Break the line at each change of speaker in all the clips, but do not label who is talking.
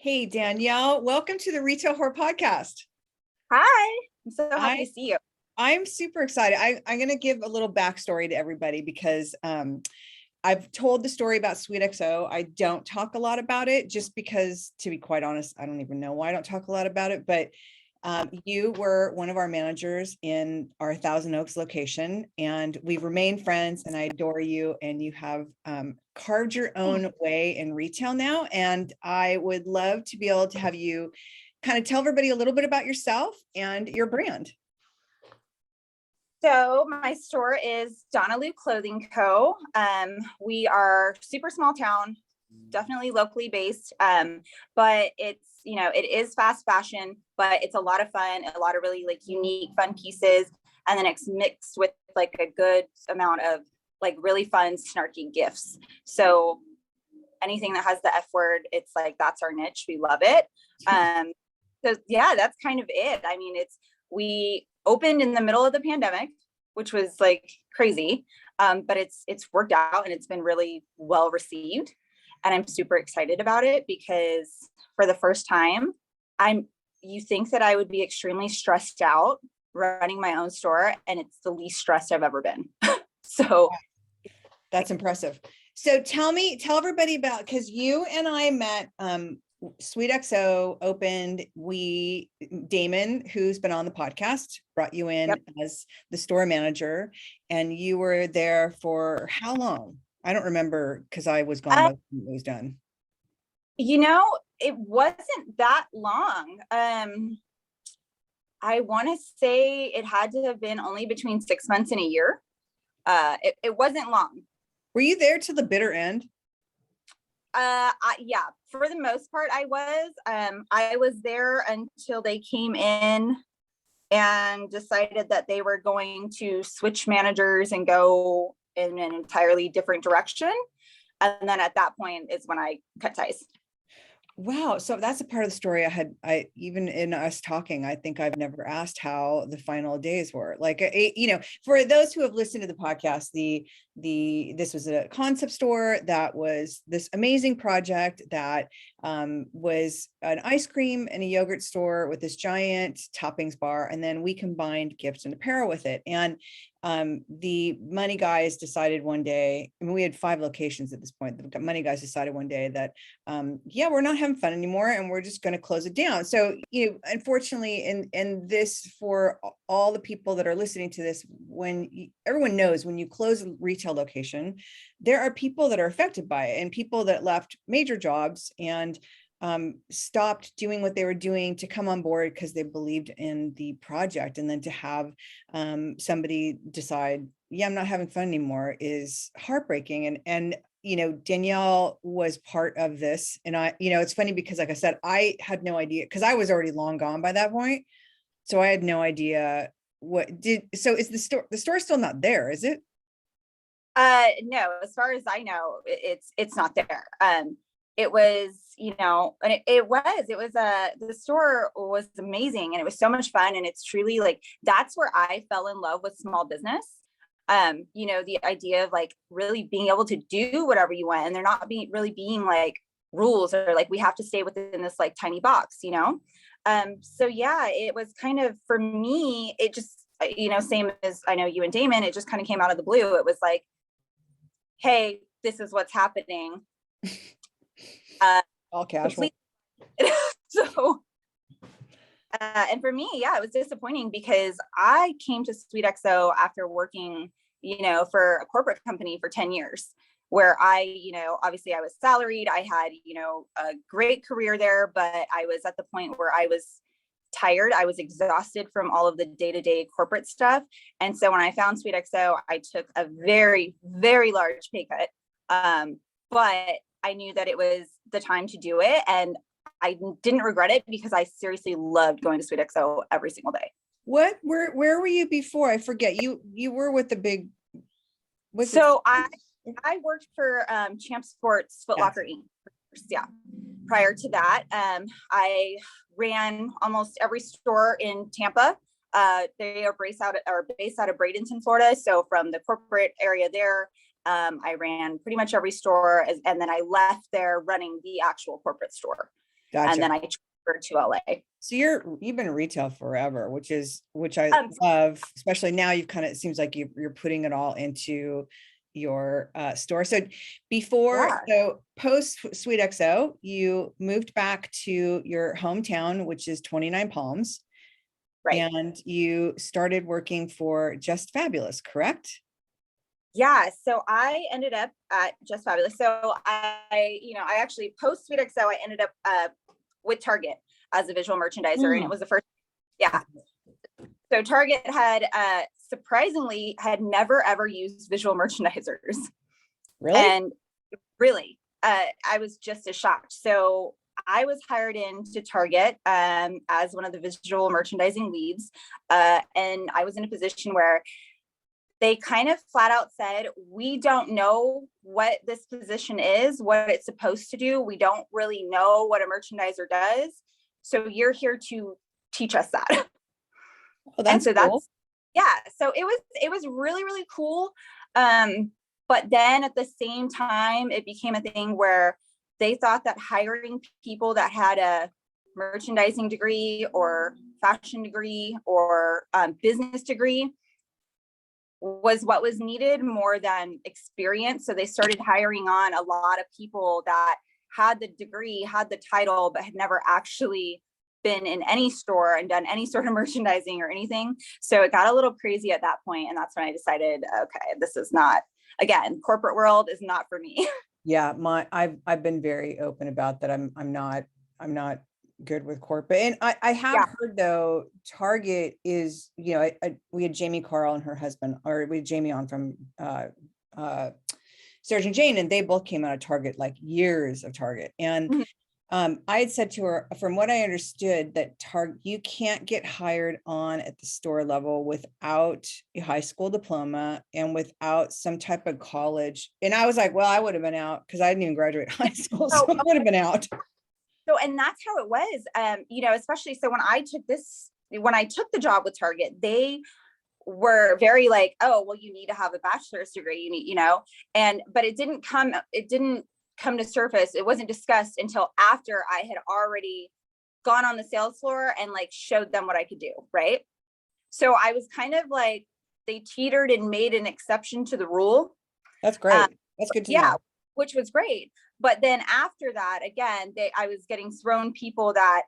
Hey, Danielle, welcome to the Retail Whore Podcast.
Hi, I'm so happy
I,
to see you.
I'm super excited. I'm going to give a little backstory to everybody because I've told the story about Sweet XO. I don't talk a lot about it just because, to be quite honest, I don't even know why I don't talk a lot about it. But you were one of our managers in our Thousand Oaks location, and we've remained friends, and I adore you. And you have carved your own way in retail now. And I would love to be able to have you kind of tell everybody a little bit about yourself and your brand.
So my store is Donna Clothing Co. We are super small town, definitely locally based, but it is fast fashion, but it's a lot of fun, a lot of really like unique, fun pieces, and then it's mixed with like a good amount of like really fun, snarky gifts. So anything that has the F word, it's like that's our niche. We love it. So yeah, that's kind of it. I mean, we opened in the middle of the pandemic, which was like crazy. But it's worked out and it's been really well received. And I'm super excited about it because for the first time, you think that I would be extremely stressed out running my own store, and it's the least stressed I've ever been. So
that's impressive. So tell everybody about, because you and I met, Sweet XO opened, Damon, who's been on the podcast, brought you in
Yep.
as the store manager, and you were there for how long? I don't remember because I was gone by the time it was done.
It wasn't that long. I want to say it had to have been only between 6 months and a year. It wasn't long.
Were you there to the bitter end?
Yeah, for the most part, I was there until they came in and decided that they were going to switch managers and go in an entirely different direction. And then at that point is when I cut ties.
Wow. So that's a part of the story I even in us talking, I think I've never asked how the final days were. Like, for those who have listened to the podcast, this was a concept store that was this amazing project that was an ice cream and a yogurt store with this giant toppings bar. And then we combined gifts and apparel with it. And the money guys decided one day, I mean, we had 5 locations at this point. The money guys decided one day that, we're not having fun anymore and we're just going to close it down. So, unfortunately, in this, for all the people that are listening to this, everyone knows when you close a retail location, there are people that are affected by it and people that left major jobs and stopped doing what they were doing to come on board because they believed in the project. And then to have somebody decide, I'm not having fun anymore, is heartbreaking. And Danielle was part of this. And it's funny because, like I said, I had no idea because I was already long gone by that point. So I had no idea so is the store still not there, is it?
No, as far as I know, it's not there. It was, and it was the store was amazing and it was so much fun. And it's truly like, that's where I fell in love with small business. The idea of like really being able to do whatever you want and there not being like rules or like, we have to stay within this like tiny box, So yeah, it was kind of, for me, it just, same as I know you and Damon, it just kind of came out of the blue. It was like, hey, this is what's happening.
All casual.
So, and for me, yeah, it was disappointing because I came to Sweet XO after working, for a corporate company for 10 years, where obviously I was salaried. I had, a great career there, but I was at the point where I was tired. I was exhausted from all of the day-to-day corporate stuff. And so when I found Sweet XO, I took a very, very large pay cut. But I knew that it was the time to do it. And I didn't regret it because I seriously loved going to Sweet XO every single day.
Where were you before? I forget. You were with the big.
I worked for Champ Sports Foot Locker Inc. Yeah. Prior to that, I ran almost every store in Tampa. They are based out of Bradenton, Florida. So from the corporate area there, I ran pretty much every store, and then I left there running the actual corporate store. And
Gotcha.
then I transferred to LA.
So you've been in retail forever, which I
Um,
love, especially now you've kind of, it seems like you're putting it all into your store. So
yeah,
so post Sweet XO, you moved back to your hometown, which is 29 Palms,
right.
and you started working for Just Fabulous, correct?
Yeah, so I ended up at Just Fabulous. So I actually post Sweet XO, I ended up with Target as a visual merchandiser, and it was the first. Yeah, so Target had surprisingly had never ever used visual merchandisers,
Really?
and really, I was just as shocked. So I was hired into Target as one of the visual merchandising leads, and I was in a position where they kind of flat out said, we don't know what this position is, what it's supposed to do. We don't really know what a merchandiser does. So you're here to teach us that.
Oh,
And
that's
so
cool.
yeah, so it was really, really cool. But then at the same time, it became a thing where they thought that hiring people that had a merchandising degree or fashion degree or business degree was what was needed more than experience. So they started hiring on a lot of people that had the degree, had the title, but had never actually been in any store and done any sort of merchandising or anything. So it got a little crazy at that point, and that's when I decided, okay, this is not, again, corporate world is not for me.
Yeah, I've been very open about that. I'm not good with corporate. And I have
Yeah.
heard though, Target is, we had Jamie Carl and her husband, or we had Jamie on from uh Serge and Jane, and they both came out of Target, like years of Target. And
Mhm.
I had said to her, from what I understood, that Target, you can't get hired on at the store level without a high school diploma and without some type of college. And I was like, well, I would have been out because I didn't even graduate high school, so
So,
I would have been out.
so, and that's how it was, especially so when I took the job with Target, they were very like, oh, well, you need to have a bachelor's degree, you need, but it didn't come to surface. It wasn't discussed until after I had already gone on the sales floor and like showed them what I could do. Right. So I was kind of like, they teetered and made an exception to the rule.
That's
Um,
great. That's good to
yeah,
know.
which was great. But then after that, again, I was getting thrown people that,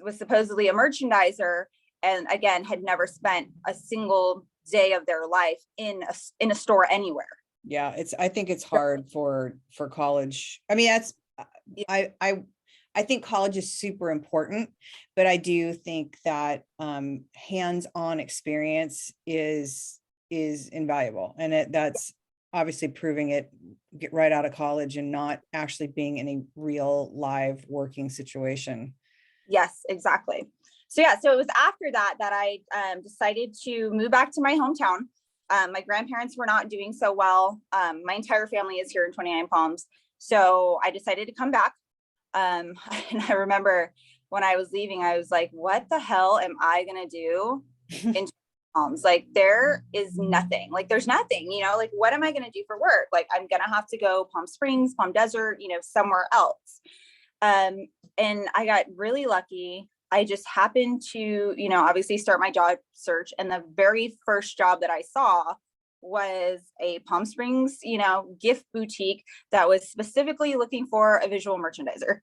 was supposedly a merchandiser, and again, had never spent a single day of their life in a store anywhere.
Yeah, I think it's hard for college. I mean, that's I I I think college is super important, but I do think that hands-on experience is invaluable, and that's obviously proving it, get right out of college and not actually being in a real live working situation.
Yes, exactly. So yeah, so it was after that that I decided to move back to my hometown. My grandparents were not doing so well. My entire family is here in 29 Palms. So I decided to come back. And I remember when I was leaving, I was like, what the hell am I going to do in Palms? Like, there is nothing. Like, there's nothing, like, what am I going to do for work? Like, I'm going to have to go Palm Springs, Palm Desert, somewhere else. And I got really lucky. I just happened to, obviously start my job search. And the very first job that I saw was a Palm Springs, gift boutique that was specifically looking for a visual merchandiser.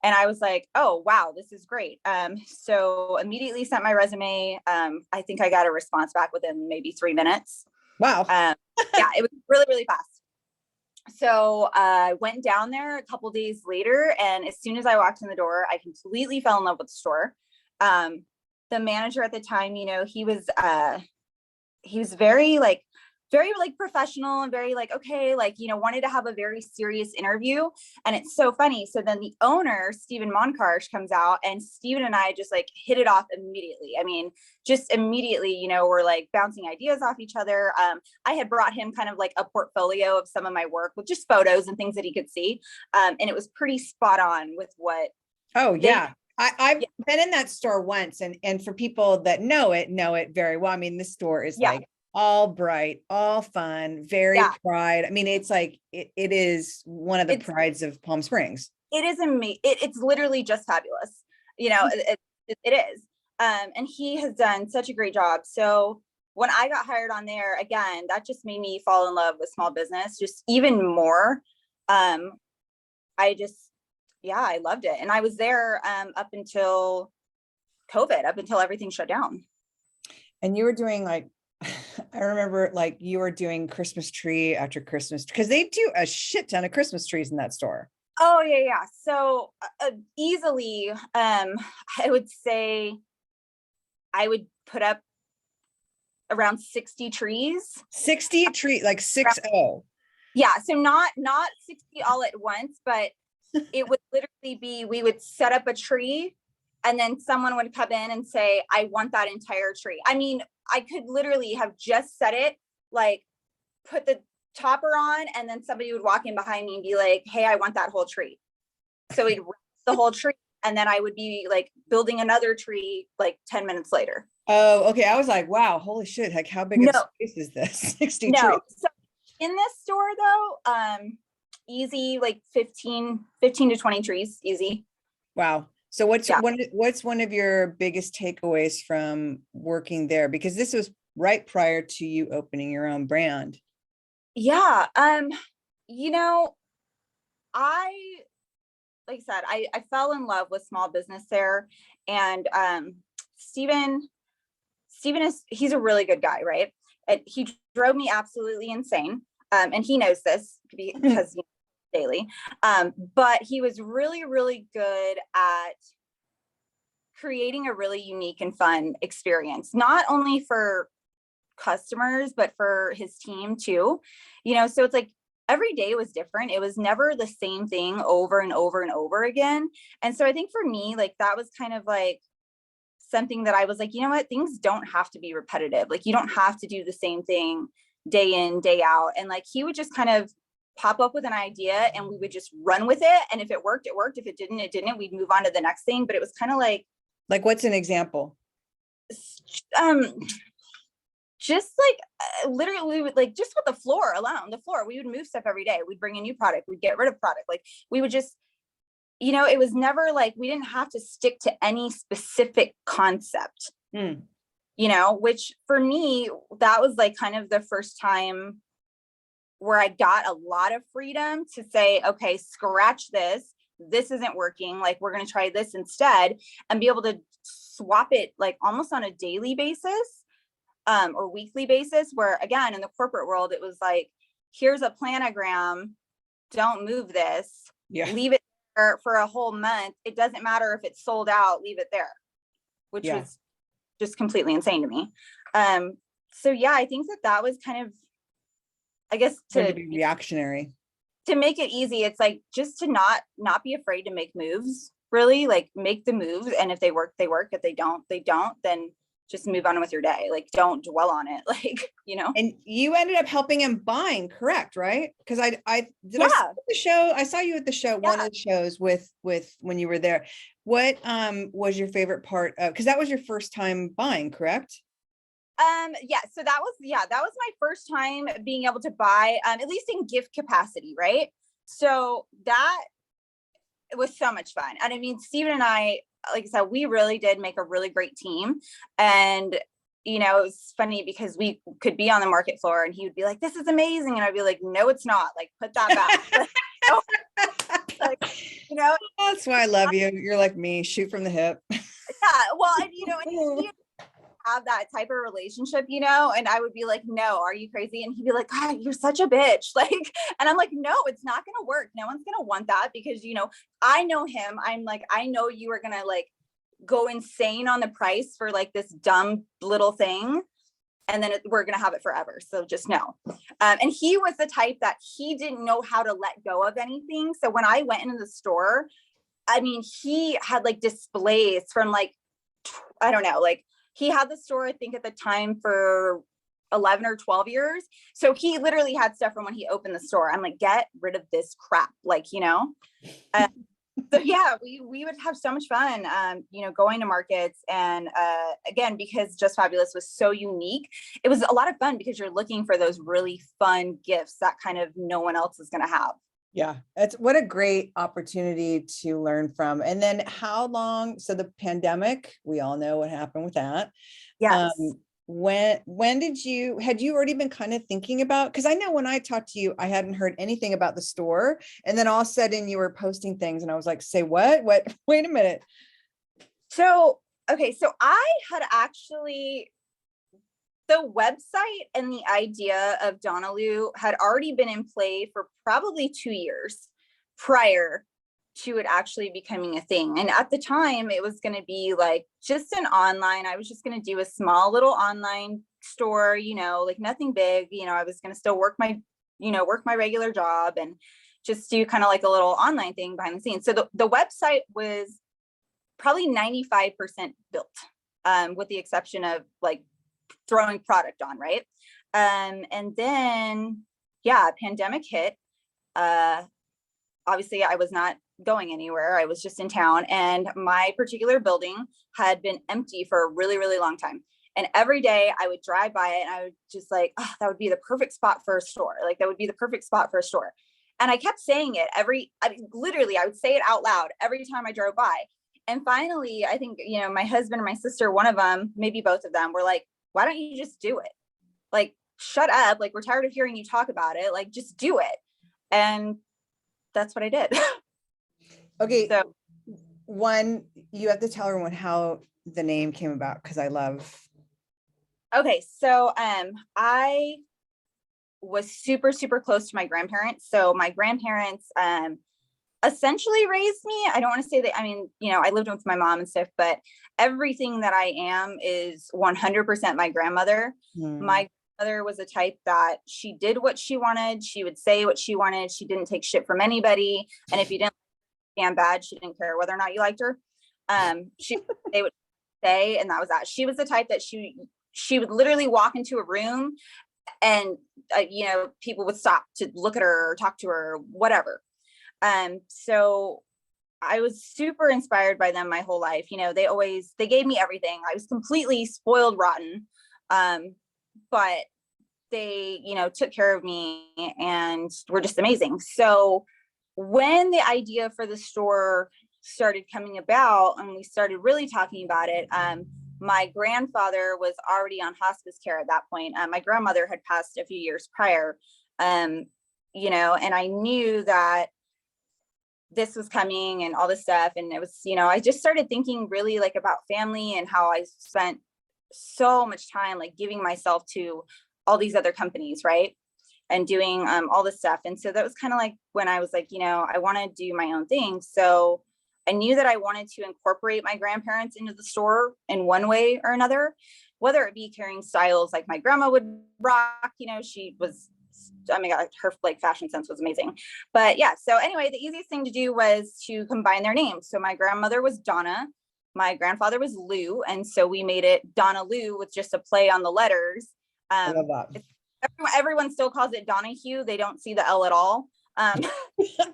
And I was like, oh, wow, this is great. So immediately sent my resume. I think I got a response back within maybe 3 minutes.
Wow.
Yeah, it was really, really fast. So I went down there a couple days later, and as soon as I walked in the door, I completely fell in love with the store. The manager at the time, he was very professional and very like, okay, wanted to have a very serious interview. And it's so funny. So then the owner, Stephen Monkarsh, comes out, and Stephen and I just like hit it off immediately. I mean, just immediately, we're like bouncing ideas off each other. I had brought him kind of like a portfolio of some of my work with just photos and things that he could see. And it was pretty spot on with what.
Oh yeah. I've been in that store once, and for people that know it very well. I mean, this store is like all bright, all fun, very pride. I mean, it's like it is one of the prides of Palm Springs.
it is amazing. It's literally just fabulous. You know, it is. And he has done such a great job. So when I got hired on there, again, that just made me fall in love with small business just even more. I just, yeah, I loved it. And I was there up until COVID, up until everything shut down.
And you were doing like, I remember like you were doing Christmas tree after Christmas, because they do a shit ton of Christmas trees in that store.
Oh yeah, yeah. So easily, I would say I would put up around 60 trees.
60 tree, like 60.
Yeah. So not 60 all at once, but it would literally be, we would set up a tree and then someone would come in and say, I want that entire tree. I mean, I could literally have just set it, like put the topper on, and then somebody would walk in behind me and be like, hey, I want that whole tree. So we'd rip the whole tree, and then I would be like building another tree like 10 minutes later.
Oh, okay. I was like, wow, holy shit. Like, how big of space is this? 60 trees.
So in this store though, easy, like 15 to 20 trees, easy.
Wow. So what's one of your biggest takeaways from working there? Because this was right prior to you opening your own brand.
Yeah. You know, like I said, I fell in love with small business there, and Steven he's a really good guy, right? And he drove me absolutely insane. And he knows this because daily. But he was really, really good at creating a really unique and fun experience, not only for customers, but for his team too. You know, so it's like every day was different. It was never the same thing over and over and over again. And so I think for me, like that was kind of like something that I was like, you know what, things don't have to be repetitive. Like you don't have to do the same thing day in, day out. And like he would just kind of pop up with an idea and we would just run with it. And if it worked, it worked. If it didn't, it didn't. We'd move on to the next thing. But it was kind of like
what's an example?
Just like literally with like just with the floor alone, we would move stuff every day. We'd bring a new product, we'd get rid of product. Like we would just, you know, it was never like we didn't have to stick to any specific concept, you know, which for me, that was like kind of the first time where I got a lot of freedom to say, okay, scratch this. This isn't working. Like we're going to try this instead, and be able to swap it like almost on a daily basis or weekly basis, where again, in the corporate world, it was like, here's a planogram. Don't move this. Yeah. Leave it for a whole month. It doesn't matter if it's sold out, leave it there, which was just completely insane to me. So yeah, I think that was kind of, I guess, to
be reactionary,
to make it easy. It's like just to not be afraid to make moves, really, like make the moves. And if they work, they work. If they don't, then just move on with your day. Like don't dwell on it. Like, you know. And
you ended up helping him buying, correct? Right? Because I saw the show. I saw you at the show, one of the shows with when you were there. What was your favorite part of, because that was your first time buying, correct?
Yeah, so that was my first time being able to buy, at least in gift capacity, right? So that it was so much fun. And I mean, Steven and I, like I said, we really did make a really great team. And, you know, it was funny because we could be on the market floor and he would be like, this is amazing. And I'd be like, no, it's not. Like, put that back. Like, you know,
that's why I love you. You're like me, shoot from the hip.
Yeah. Well, and, you know, and he have that type of relationship, you know, and I would be like, no, are you crazy? And he'd be like, God, you're such a bitch. Like, and I'm like, no, it's not going to work. No one's going to want that because, you know, I know him. I'm like, I know you are going to like go insane on the price for like this dumb little thing. And then we're going to have it forever. So just know. And he was the type that he didn't know how to let go of anything. So when I went into the store, I mean, he had like displays from like, I don't know, like, he had the store, I think at the time for 11 or 12 years. So he literally had stuff from when he opened the store. I'm like, get rid of this crap. Like, you know, so yeah, we would have so much fun, you know, going to markets. And again, because Just Fabulous was so unique, it was a lot of fun because you're looking for those really fun gifts that kind of no one else is going to have.
Yeah, it's what a great opportunity to learn from. And then how long, so the pandemic, we all know what happened with that.
Yes.
Um, when had you already been kind of thinking about, because I know when I talked to you, I hadn't heard anything about the store. And then all of a sudden you were posting things and I was like, say what? What? Wait a minute.
So, okay, so I had actually, the website and the idea of Donaloo had already been in play for probably 2 years prior to it actually becoming a thing. And at the time, it was going to be like just an online, I was just going to do a small little online store, like nothing big. I was going to still work my regular job and just do kind of like a little online thing behind the scenes. So the website was probably 95% built, with the exception of like throwing product on, right? And then, yeah, pandemic hit. Obviously, I was not going anywhere. I was just in town, and my particular building had been empty for a really, really long time. And every day I would drive by it and I would just like, oh, that would be the perfect spot for a store. Like that would be the perfect spot for a store. And I kept saying it literally, I would say it out loud every time I drove by. And finally, I think, my husband and my sister, one of them, maybe both of them, were like, why don't you just do it? Like, shut up. Like, we're tired of hearing you talk about it. Like, just do it. And that's what I did.
Okay.
So,
One, you have to tell everyone how the name came about, because I love.
okay. So, I was super, super close to my grandparents. So my grandparents, essentially raised me. I don't want to say that, I lived with my mom and stuff, but everything that I am is 100% my grandmother. My grandmother was a type that she did what she wanted. She would say what she wanted. She didn't take shit from anybody. And if you didn't damn bad, she didn't care whether or not you liked her. She would say what she would say, and that was that. She was the type that she would literally walk into a room and, people would stop to look at her or talk to her or whatever. So I was super inspired by them my whole life. They gave me everything. I was completely spoiled rotten. But they, took care of me and were just amazing. So when the idea for the store started coming about and we started really talking about it, my grandfather was already on hospice care at that point. My grandmother had passed a few years prior, and I knew that this was coming and all this stuff. And it was, I just started thinking really like about family and how I spent so much time like giving myself to all these other companies, right? And doing all this stuff. And so that was kind of like when I was like, I want to do my own thing. So I knew that I wanted to incorporate my grandparents into the store in one way or another, whether it be carrying styles like my grandma would rock. She was, oh my God, her like fashion sense was amazing. But yeah, so anyway, the easiest thing to do was to combine their names. So my grandmother was Donna, my grandfather was Lou, and so we made it Donaloo with just a play on the letters.
I love that.
Everyone still calls it Donahue. They don't see the L at all.
I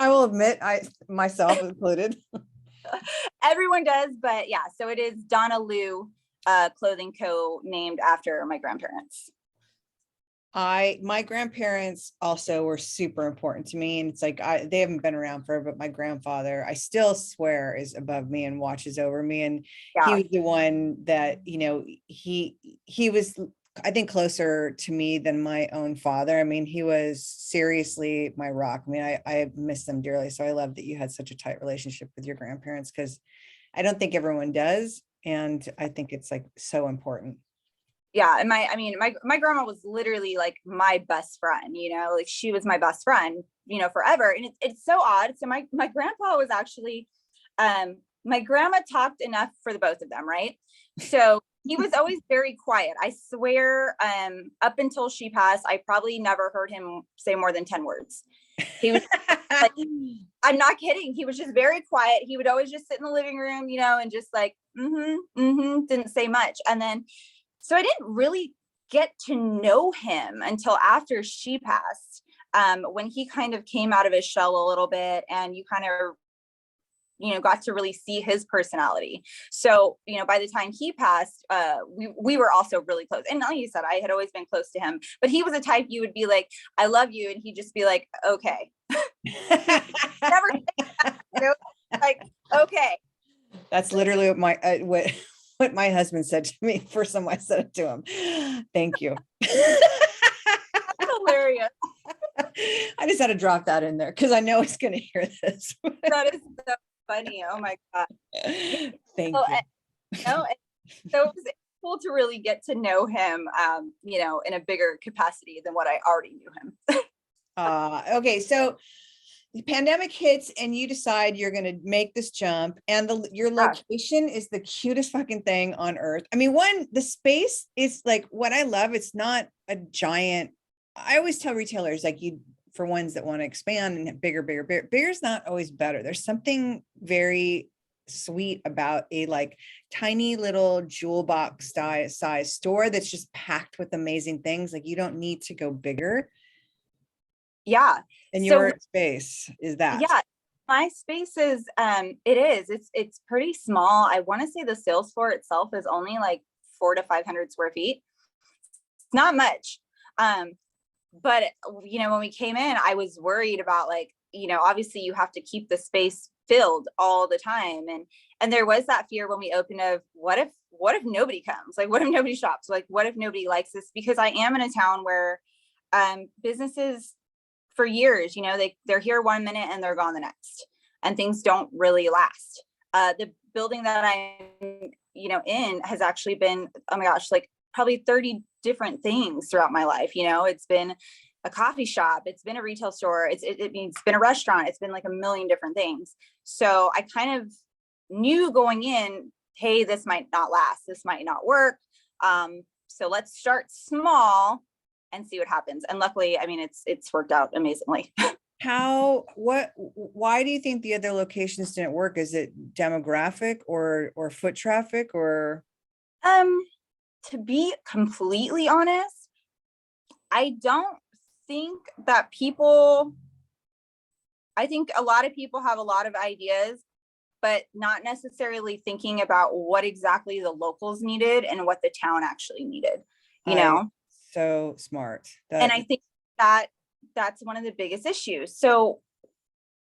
will admit, I myself included.
Everyone does, but yeah, so it is Donaloo Clothing Co., named after my grandparents.
My grandparents also were super important to me, and it's like they haven't been around forever, but my grandfather, I still swear, is above me and watches over me. And
Yeah.
he was the one that, he was, I think, closer to me than my own father. I mean, he was seriously my rock. I mean, I miss them dearly. So I love that you had such a tight relationship with your grandparents, because I don't think everyone does. And I think it's like so important.
Yeah. And my grandma was literally like my best friend, like she was my best friend, forever. And it's so odd. So my grandpa was actually, my grandma talked enough for the both of them. Right. So he was always very quiet. I swear, up until she passed, I probably never heard him say more than 10 words. He was like, I'm not kidding. He was just very quiet. He would always just sit in the living room, and just like, didn't say much. And then, so I didn't really get to know him until after she passed, when he kind of came out of his shell a little bit, and you kind of, got to really see his personality. So, by the time he passed, we were also really close. And like you said, I had always been close to him, but he was a type you would be like, I love you. And he'd just be like, okay. Never say that, you know? Like, okay.
That's literally what my what my husband said to me first time I said it to him. Thank you.
Hilarious.
I just had to drop that in there because I know he's going to hear this.
That is so funny. Oh my God.
Thank
So,
you.
no, so it was cool to really get to know him, you know, in a bigger capacity than what I already knew him.
Okay, so the pandemic hits and you decide you're going to make this jump, and your location is the cutest fucking thing on earth. I mean, the space is like what I love. It's not a giant. I always tell retailers, like, for ones that want to expand and have bigger is not always better. There's something very sweet about a like tiny little jewel box size store that's just packed with amazing things. Like, you don't need to go bigger.
Yeah.
And your space is that.
Yeah, my space is, it's pretty small. I want to say the sales floor itself is only like 400 to 500 square feet. It's not much. But you know, when we came in, I was worried about, like, you know, obviously you have to keep the space filled all the time. And there was that fear when we opened of what if nobody comes? Like, what if nobody shops? Like, what if nobody likes this? Because I am in a town where businesses for years, you know, they're here 1 minute and they're gone the next, and things don't really last. The building that I'm, you know, in has actually been, oh my gosh, like probably 30 different things throughout my life. You know, it's been a coffee shop, it's been a retail store, it's been a restaurant, it's been like a million different things. So I kind of knew going in, hey, this might not last, this might not work. So let's start small and see what happens. And luckily, I mean, it's worked out amazingly.
Why do you think the other locations didn't work? Is it demographic or foot traffic or?
To be completely honest, I don't think that I think a lot of people have a lot of ideas, but not necessarily thinking about what exactly the locals needed and what the town actually needed, you know?
So smart.
And I think that's one of the biggest issues. So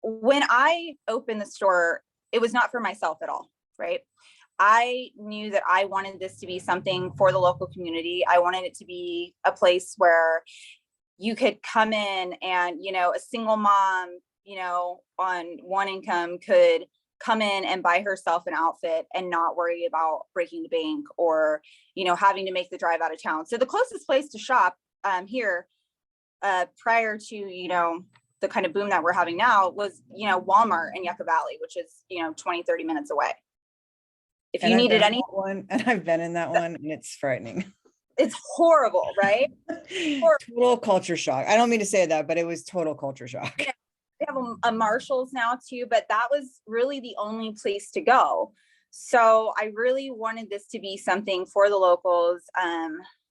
when I opened the store, it was not for myself at all, right? I knew that I wanted this to be something for the local community. I wanted it to be a place where you could come in and, you know, a single mom, you know, on one income could come in and buy herself an outfit and not worry about breaking the bank or, you know, having to make the drive out of town. So the closest place to shop here prior to, you know, the kind of boom that we're having now was, you know, Walmart in Yucca Valley, which is, you know, 20, 30 minutes away. If you needed any
one, and I've been in that one, and it's frightening.
It's horrible, right?
Total culture shock. I don't mean to say that, but it was total culture shock.
Yeah. We have a Marshalls now too, but that was really the only place to go. So I really wanted this to be something for the locals,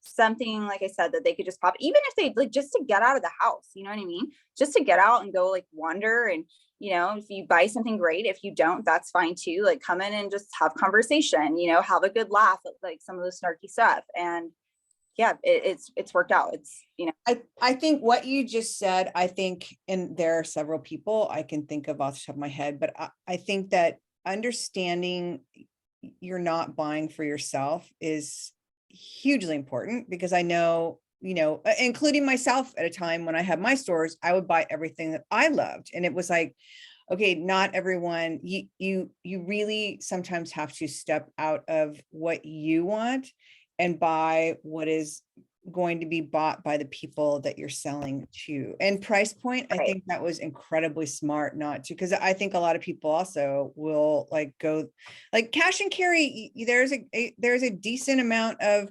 something, like I said, that they could just pop, even if they like just to get out of the house, you know what I mean? Just to get out and go like wander. And, you know, if you buy something, great. If you don't, that's fine too. Like, come in and just have conversation, you know, have a good laugh at like some of the snarky stuff. And yeah, it's worked out. It's, you know,
I think what you just said, I think, and there are several people I can think of off the top of my head, but I think that understanding you're not buying for yourself is hugely important, because I know, you know, including myself, at a time when I had my stores, I would buy everything that I loved. And it was like, okay, not everyone, you really sometimes have to step out of what you want and buy what is going to be bought by the people that you're selling to. And price point, I think that was incredibly smart not to, because I think a lot of people also will like go like cash and carry. There's a decent amount of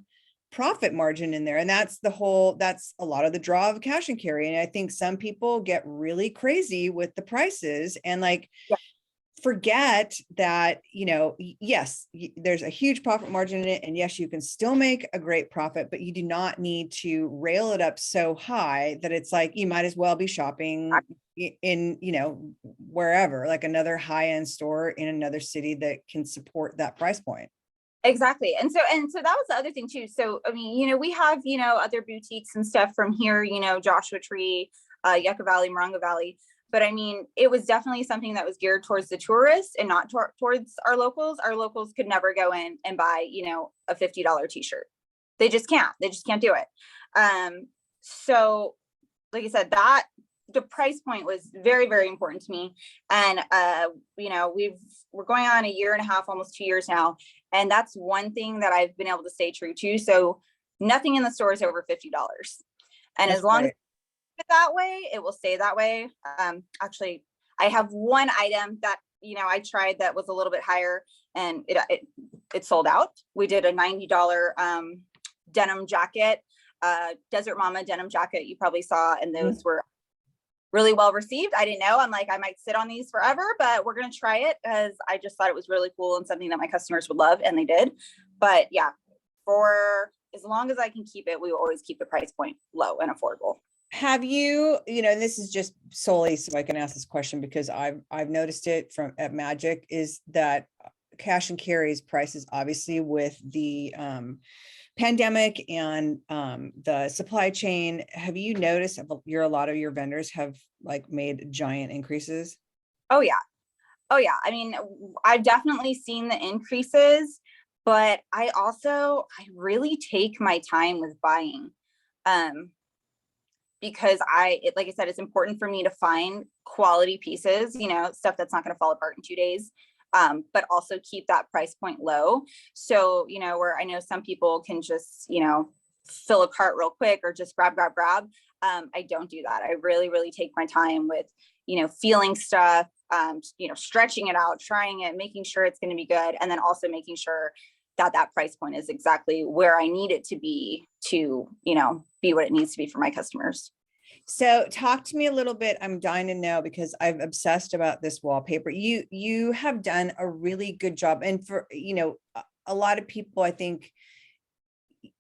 profit margin in there. And that's a lot of the draw of cash and carry. And I think some people get really crazy with the prices and like, forget that, you know, yes, there's a huge profit margin in it. And yes, you can still make a great profit, but you do not need to rail it up so high that it's like, you might as well be shopping in, you know, wherever, like another high-end store in another city that can support that price point.
Exactly. And so that was the other thing too. So, I mean, you know, we have, you know, other boutiques and stuff from here, you know, Joshua Tree, Yucca Valley, Morongo Valley. But I mean, it was definitely something that was geared towards the tourists and not towards our locals. Our locals could never go in and buy, a $50 t-shirt. They just can't do it. So like I said, that the price point was very, very important to me. And, we're going on 1.5 years, almost 2 years now. And that's one thing that I've been able to stay true to. So nothing in the store is over $50. And
That's
as long
great.
as it's that way, it will stay that way. Actually, I have one item that, I tried that was a little bit higher, and it sold out. We did a $90 denim jacket, Desert Mama denim jacket you probably saw, and those were really well received. I didn't know. I'm like, I might sit on these forever, but we're going to try it because I just thought it was really cool and something that my customers would love, and they did. But yeah, for as long as I can keep it, we will always keep the price point low and affordable.
Have you, and this is just solely so I can ask this question because I've noticed it at Magic, is that cash and carry's prices, obviously with the pandemic and the supply chain. Have you noticed a lot of your vendors have like made giant increases?
Oh yeah. I mean, I've definitely seen the increases, but I really take my time with buying. Because like I said, it's important for me to find quality pieces, stuff that's not going to fall apart in 2 days. But also keep that price point low. So, where I know some people can just, fill a cart real quick or just grab. I don't do that. I really, really take my time with, feeling stuff, stretching it out, trying it, making sure it's going to be good. And then also making sure that price point is exactly where I need it to be to, be what it needs to be for my customers.
So talk to me a little bit. I'm dying to know because I've obsessed about this wallpaper. You have done a really good job. And for, a lot of people, I think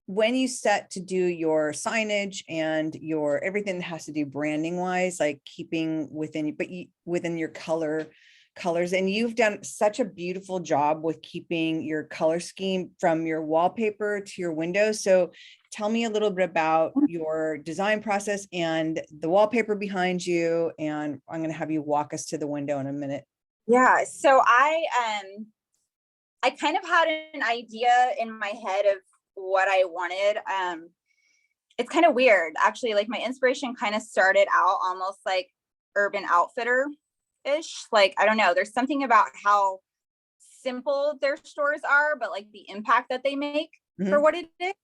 when you set to do your signage and your everything that has to do branding wise, like keeping within, within your colors, and you've done such a beautiful job with keeping your color scheme from your wallpaper to your windows. So tell me a little bit about your design process and the wallpaper behind you. And I'm going to have you walk us to the window in a minute.
Yeah. So I kind of had an idea in my head of what I wanted. It's kind of weird, actually. Like my inspiration kind of started out almost like Urban Outfitter ish. Like, I don't know, there's something about how simple their stores are, but like the impact that they make for what it is.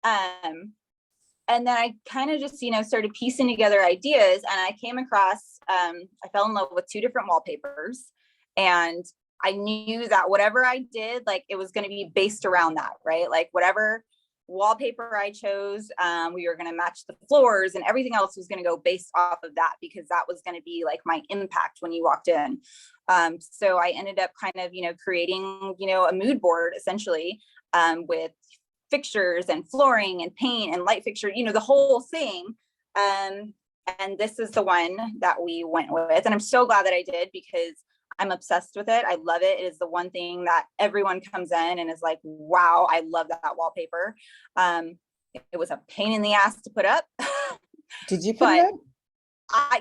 And then I kind of just, started piecing together ideas, and I came across, I fell in love with 2 different wallpapers, and I knew that whatever I did, like it was going to be based around that, right? Like whatever wallpaper I chose, we were going to match the floors, and everything else was going to go based off of that, because that was going to be like my impact when you walked in. So I ended up kind of, creating, a mood board essentially, with fixtures and flooring and paint and light fixture, the whole thing. And this is the one that we went with. And I'm so glad that I did, because I'm obsessed with it. I love it. It is the one thing that everyone comes in and is like, wow, I love that wallpaper. It was a pain in the ass to put up.
Did you put it up?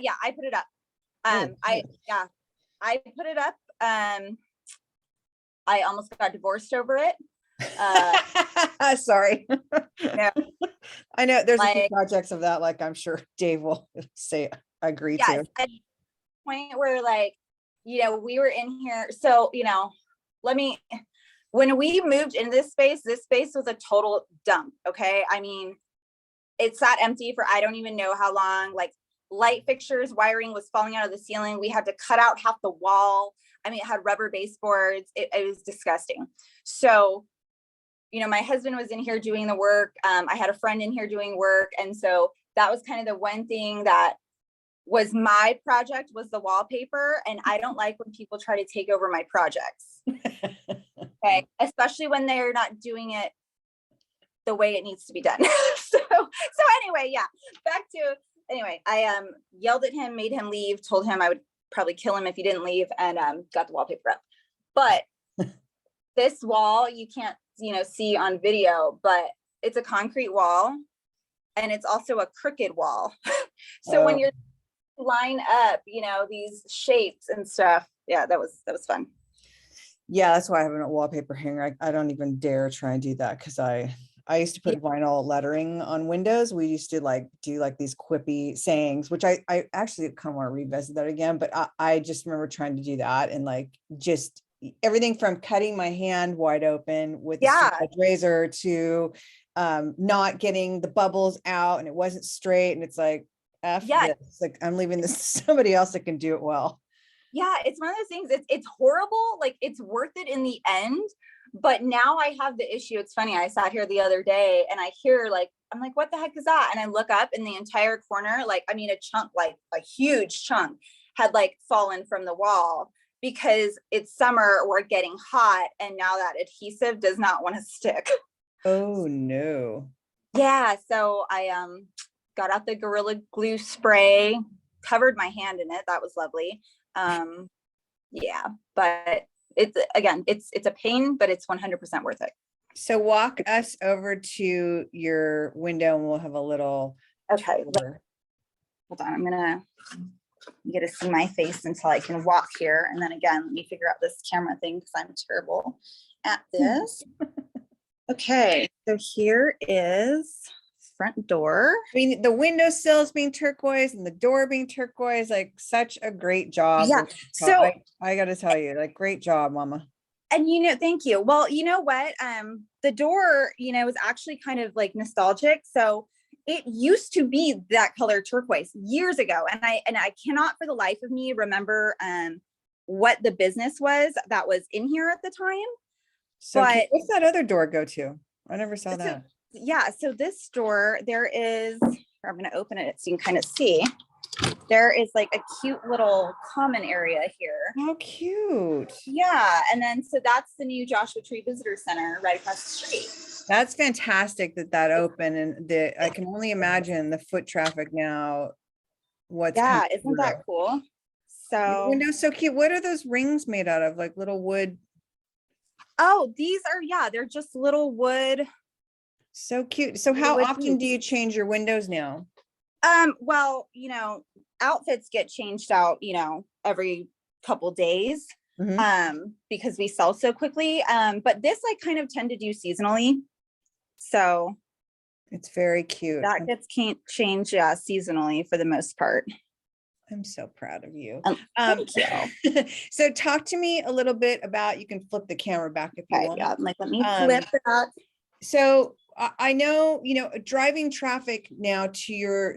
Yeah, I put it up. I put it up. I almost got divorced over it.
Sorry.
No.
I know there's a few projects of that, like I'm sure Dave will say agree to.
At the point where like, we were in here. So, when we moved into this space was a total dump. Okay. I mean, it sat empty for, I don't even know how long. Like light fixtures, wiring was falling out of the ceiling. We had to cut out half the wall. I mean, it had rubber baseboards. It was disgusting. So, my husband was in here doing the work. I had a friend in here doing work. And so that was kind of the one thing that was my project, was the wallpaper. And I don't like when people try to take over my projects. Okay. Especially when they're not doing it the way it needs to be done. So anyway, yeah, I yelled at him, made him leave, told him I would probably kill him if he didn't leave, and got the wallpaper up. But this wall, you can't, see on video, but it's a concrete wall, and it's also a crooked wall. So when you're line up, these shapes and stuff. Yeah, that was fun.
Yeah, that's why I have a wallpaper hanger. I don't even dare try and do that because I used to put vinyl lettering on windows. We used to do these quippy sayings, which I actually kind of want to revisit that again. But I just remember trying to do that and just everything from cutting my hand wide open with a razor to not getting the bubbles out and it wasn't straight. And it's like, F this. I'm leaving this to somebody else that can do it well.
Yeah, it's one of those things. It's horrible. Like, it's worth it in the end. But now I have the issue. It's funny. I sat here the other day and I hear I'm like, what the heck is that? And I look up and the entire corner, a chunk, a huge chunk had fallen from the wall because it's summer, we're getting hot. And now that adhesive does not want to stick.
Oh no.
Yeah. So I got out the Gorilla Glue spray, covered my hand in it. That was lovely. Yeah, but it's a pain, but it's 100% worth it.
So walk us over to your window and we'll have a little.
Okay. Hold on. You get to see my face until I can walk here. And then again, let me figure out this camera thing because I'm terrible at this. Okay. So here is front door.
I mean, the windowsills being turquoise and the door being turquoise, such a great job.
Yeah. So
I got to tell you, great job, Mama.
And thank you. Well, you know what? The door, is actually kind of nostalgic. So it used to be that color turquoise years ago. And I cannot for the life of me remember what the business was that was in here at the time.
So what's that other door go to? I never saw that.
Yeah. So this door, I'm going to open it so you can kind of see. There is a cute little common area here.
How cute.
Yeah. And then, so that's the new Joshua Tree Visitor Center right across the street.
That's fantastic that opened. And I can only imagine the foot traffic now.
Isn't that cool? So
the window's so cute. What are those rings made out of? Little wood?
Oh, these are, they're just little wood.
So cute. So how often do you change your windows now?
Well, outfits get changed out, every couple days, because we sell so quickly. But this I kind of tend to do seasonally. So
it's very cute.
That gets changed, seasonally for the most part.
I'm so proud of you.
Thank you.
So talk to me a little bit about, you can flip the camera back if you want.
Yeah, let me flip that.
So I know, driving traffic now to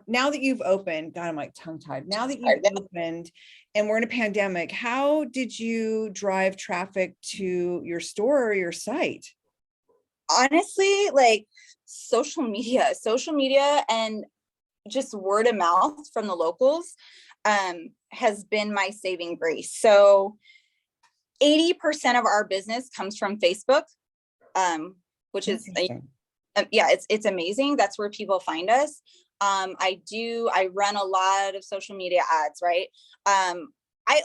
now that you've opened, God, I'm tongue tied. Now that you've opened and we're in a pandemic, how did you drive traffic to your store or your site?
Honestly, social media and just word of mouth from the locals has been my saving grace. So 80% of our business comes from Facebook, which is it's amazing. That's where people find us. I run a lot of social media ads, right? I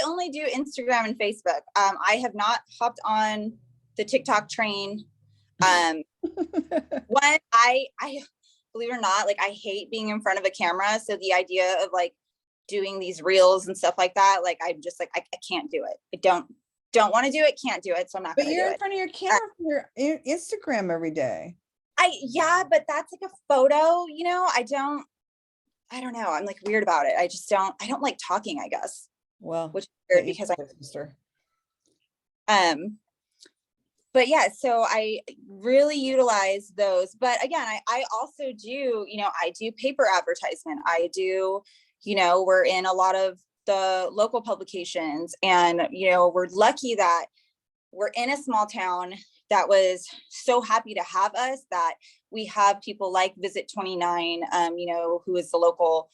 only do Instagram and Facebook. I have not hopped on the TikTok train. I believe it or not, I hate being in front of a camera. So the idea of doing these reels and stuff like that, I'm just I can't do it. I don't want to do it, can't do it. So I'm not.
But you're in front of your camera for your Instagram every day.
But that's a photo, I don't know. I'm weird about it. I don't like talking, I guess.
Well,
which is weird because but yeah, so I really utilize those. But again, I also do, I do paper advertisement. I do, we're in a lot of the local publications, and, we're lucky that we're in a small town that was so happy to have us, that we have people like Visit 29, who is the local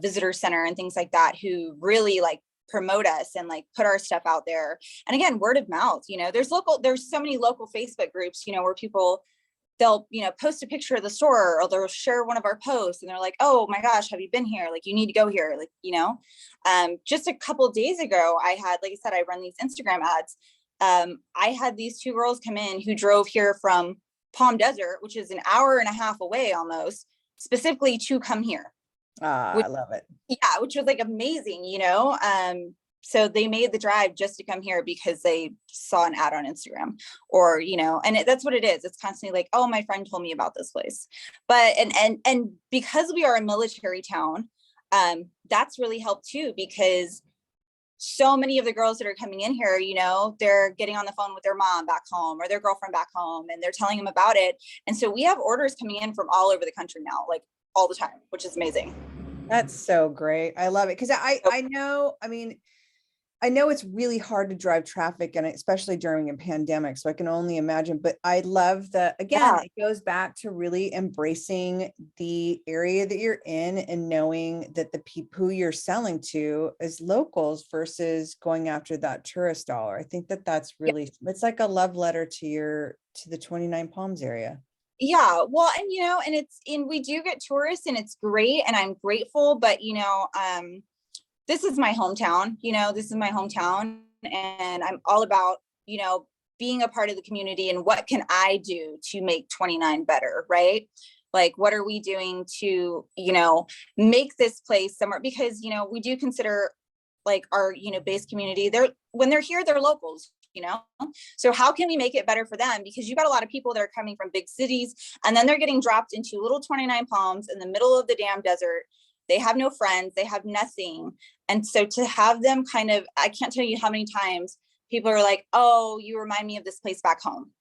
visitor center and things like that, who really promote us and put our stuff out there. And again, word of mouth, there's so many local Facebook groups, where people, they'll, post a picture of the store, or they'll share one of our posts and they're like, oh my gosh, have you been here? You need to go here. Just a couple of days ago, I had, like I said, I run these Instagram ads. I had these two girls come in who drove here from Palm Desert, which is an hour and a half away almost, specifically to come here.
Ah, I love it.
Yeah, which was like amazing, you know. So they made the drive just to come here because they saw an ad on Instagram, or you know, and that's what it is. It's constantly like, oh, my friend told me about this place. But and because we are a military town, that's really helped too, because so many of the girls that are coming in here, you know, they're getting on the phone with their mom back home or their girlfriend back home, and they're telling them about it. And so we have orders coming in from all over the country now, like all the time, which is amazing.
That's so great. I love it. Cause I know, I mean, I know it's really hard to drive traffic, and especially during a pandemic. So I can only imagine, but I love again,
Yeah.
it goes back to really embracing the area that you're in and knowing that the people who you're selling to is locals versus going after that tourist dollar. I think that that's really, it's like a love letter to the 29 Palms area.
Yeah, well, and you know, and we do get tourists, and it's great, and I'm grateful, but you know, this is my hometown, you know, this is my hometown, and I'm all about, you know, being a part of the community, and what can I do to make 29 better, right? Like, what are we doing to, you know, make this place somewhere, because, you know, we do consider like our, you know, base community, when they're here, they're locals, you know. So how can we make it better for them? Because you've got a lot of people that are coming from big cities, and then they're getting dropped into little 29 Palms in the middle of the damn desert. They have no friends, they have nothing. And so to have them kind of, I can't tell you how many times people are like, oh, you remind me of this place back home.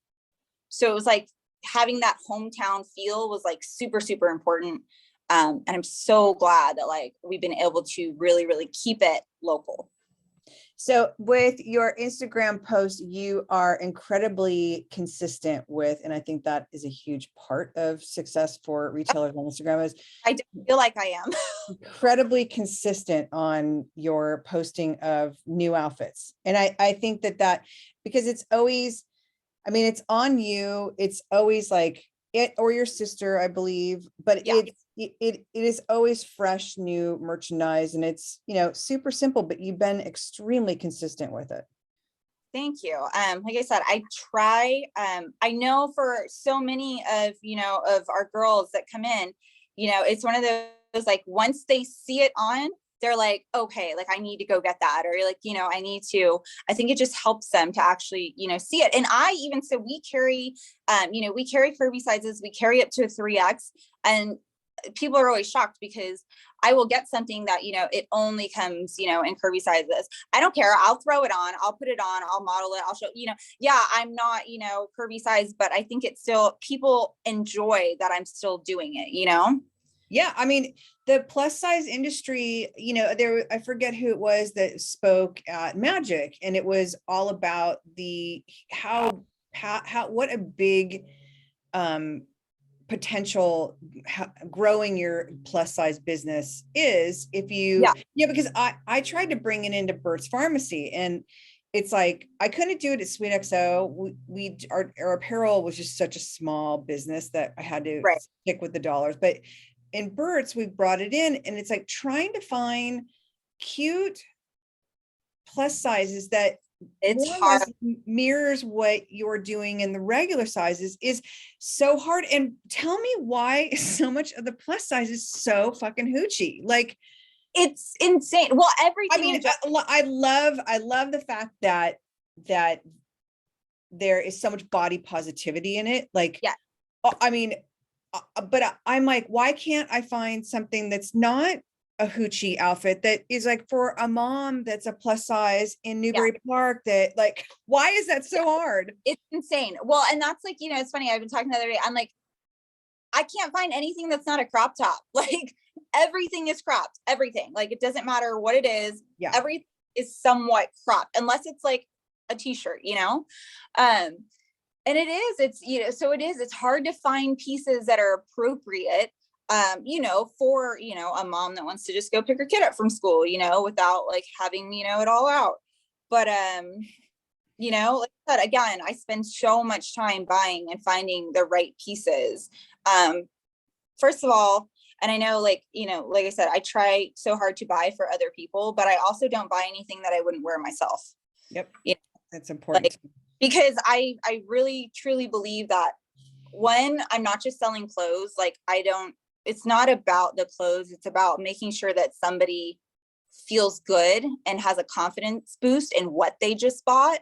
So it was like having that hometown feel was like super, super important. And I'm so glad that like we've been able to really, really keep it local.
So with your Instagram posts, you are incredibly consistent with, and I think that is a huge part of success for retailers on Instagram, is
I don't feel like I am.
incredibly consistent on your posting of new outfits. And I think that because it's always, I mean, it's on you. It's always like it or your sister, I believe, but
Yeah.
it is always fresh, new merchandise, and it's, you know, super simple, but you've been extremely consistent with it.
Thank you. Like I said, I try, I know for so many of, you know, of our girls that come in, you know, it's one of those, like, once they see it on, they're like, okay, like I need to go get that. Or like, you know, I think it just helps them to actually, you know, see it. And so we carry, you know, we carry curvy sizes, we carry up to a 3X, and people are always shocked because I will get something that, you know, it only comes, you know, in curvy sizes. I don't care. I'll throw it on, I'll put it on, I'll model it, I'll show, you know, yeah, I'm not, you know, curvy size, but I think it's still, people enjoy that I'm still doing it, you know?
Yeah, I mean, the plus size industry, you know, I forget who it was that spoke at Magic, and it was all about how what a big potential growing your plus size business is if you, yeah, because I tried to bring it into Burt's Pharmacy, and it's like I couldn't do it at Sweet XO. Our apparel was just such a small business that I had to stick with the dollars. But in Burt's, we brought it in, and it's like trying to find cute plus sizes that
it's
more or
hard.
less mirrors what you're doing in the regular sizes is so hard. And tell me why so much of the plus size is so fucking hoochie. Like,
it's insane. Well, everything.
I mean, I love the fact that there is so much body positivity in it. Like,
yeah,
I mean, but I'm like, why can't I find something that's not a hoochie outfit that is like for a mom that's a plus size in Newbury Park? That, like, why is that so hard?
It's insane. Well, and that's like, you know, it's funny. I've been talking the other day. I'm like, I can't find anything that's not a crop top. Like everything is cropped. Everything. Like it doesn't matter what it is.
Yeah.
Everything is somewhat cropped, unless it's like a t-shirt, you know? And it's, you know, so it's hard to find pieces that are appropriate, you know, for, you know, a mom that wants to just go pick her kid up from school, you know, without like having, you know, it all out. But, you know, like I said, again, I spend so much time buying and finding the right pieces. First of all, and I know, like, you know, like I said, I try so hard to buy for other people, but I also don't buy anything that I wouldn't wear myself.
Yep.
You know?
That's important.
Like, because I really truly believe that when I'm not just selling clothes, like I don't it's not about the clothes. It's about making sure that somebody feels good and has a confidence boost in what they just bought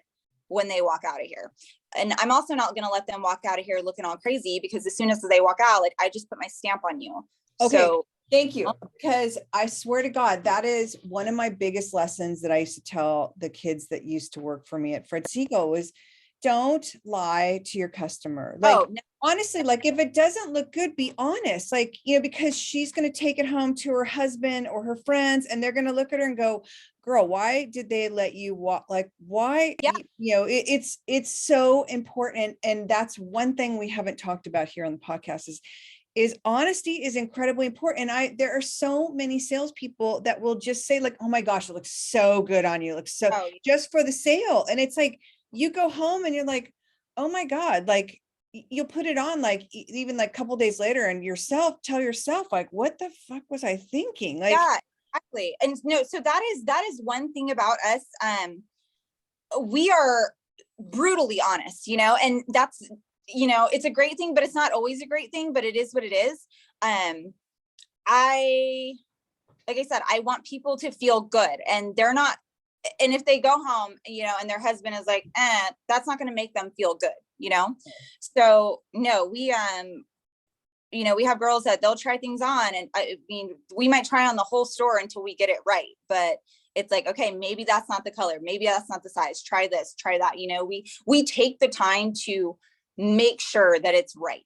when they walk out of here. And I'm also not going to let them walk out of here looking all crazy, because as soon as they walk out, like, I just put my stamp on you.
Okay.
So
thank you. Because I swear to God, that is one of my biggest lessons that I used to tell the kids that used to work for me at Fred Segal was, don't lie to your customer. Like,
no.
honestly, like, if it doesn't look good, be honest, like, because she's going to take it home to her husband or her friends, and they're going to look at her and go, girl, why did they let you walk? Like, why?
Yeah.
It's so important. And that's one thing we haven't talked about here on the podcast is honesty is incredibly important. And there are so many salespeople that will just say, like, oh my gosh, it looks so good on you. It looks so just for the sale. And it's like, you go home and you're like, oh my God, like, you'll put it on, like, even like a couple days later, and tell yourself, like, what the fuck was I thinking? Like,
yeah, exactly. And no, so that is one thing about us. We are brutally honest, and that's, it's a great thing, but it's not always a great thing, but it is what it is. Like I said, I want people to feel good, and they're not, and if they go home, and their husband is like, that's not going to make them feel good, So no, we have girls that they'll try things on, and I mean, we might try on the whole store until we get it right. But it's like, okay, maybe that's not the color. Maybe that's not the size. Try this, try that. We take the time to make sure that it's right,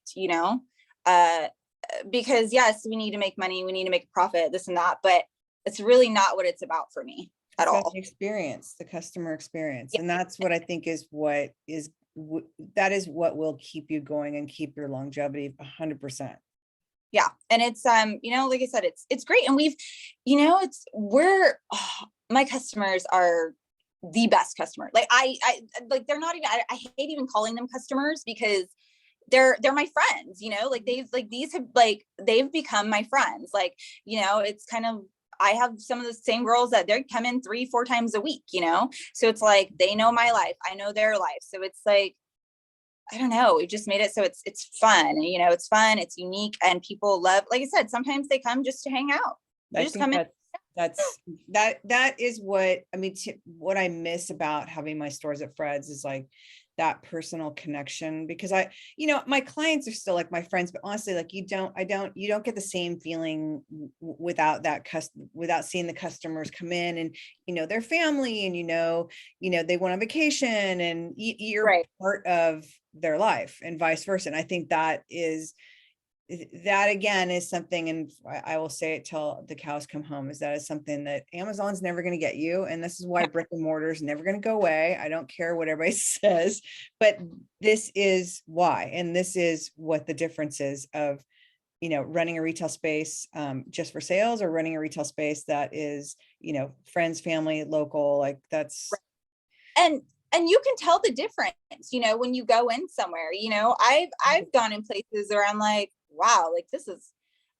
because yes, we need to make money. We need to make a profit, this and that, but it's really not what it's about for me at all.
The customer experience. Yeah. And that's what I think that is what will keep you going and keep your longevity 100%.
Yeah. And it's, like I said, it's great. And my customers are the best customer. Like I like, they're not even, I hate even calling them customers, because they're my friends, like they've become my friends. Like, it's kind of, I have some of the same girls that they come in 3-4 times a week, so it's like, they know my life, I know their life. So it's like, I don't know, we just made it so it's fun, it's fun, it's unique, and people love, like I said, sometimes they come just to hang out. They just come in.
That is what I mean. What I miss about having my stores at Fred's is like that personal connection, because my clients are still like my friends, but honestly, like, you don't get the same feeling without without seeing the customers come in and, their family, and, they went on vacation, and you're right. Part of their life, and vice versa. And I think that again is something, and I will say it till the cows come home, is something that Amazon's never going to get you. And this is why brick and mortar is never going to go away. I don't care what everybody says, but this is why. And this is what the difference is of, running a retail space just for sales, or running a retail space that is, friends, family, local, like that's.
And you can tell the difference, when you go in somewhere, I've gone in places where I'm like, wow, like,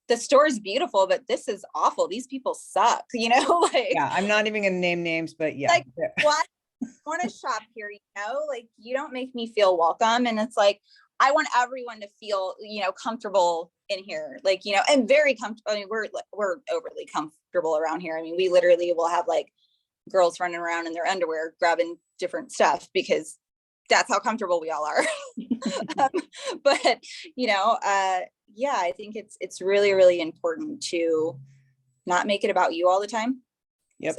the store is beautiful, but this is awful. These people suck, like.
Yeah, I'm not even going to name names, but yeah.
Like, what? I want to shop here, like, you don't make me feel welcome. And it's like, I want everyone to feel, comfortable in here, like, and very comfortable. I mean, we're overly comfortable around here. I mean, we literally will have like girls running around in their underwear grabbing different stuff, because that's how comfortable we all are. But yeah, I think it's really, really important to not make it about you all the time.
Yep.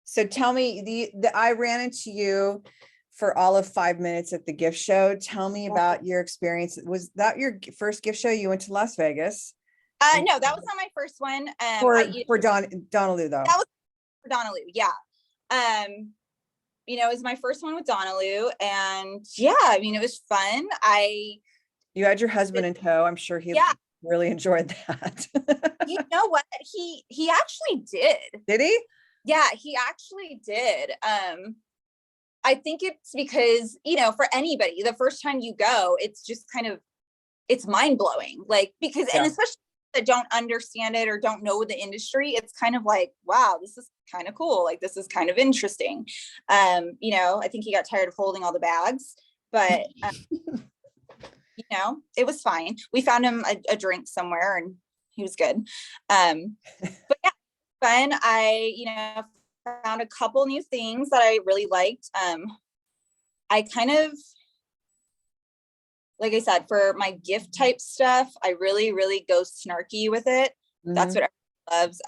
So tell me, I ran into you for all of 5 minutes at the gift show. Tell me about your experience. Was that your first gift show? You went to Las Vegas?
No, that was not my first one.
For Donnelly though.
That was for Donnelly. Yeah. It was my first one with Donnelly, and yeah, I mean, it was fun.
You had your husband in tow. I'm sure he really enjoyed that.
You know what? He actually did.
Did he?
Yeah, he actually did. I think it's because, for anybody, the first time you go, it's just kind of, it's mind blowing. Like, because, and especially that don't understand it or don't know the industry, it's kind of like, wow, this is kind of cool. Like, this is kind of interesting. I think he got tired of holding all the bags, but, it was fine. We found him a drink somewhere, and he was good. But yeah, fun. I, found a couple new things that I really liked. I kind of, like I said, for my gift type stuff, I really, really go snarky with it. That's what everyone loves.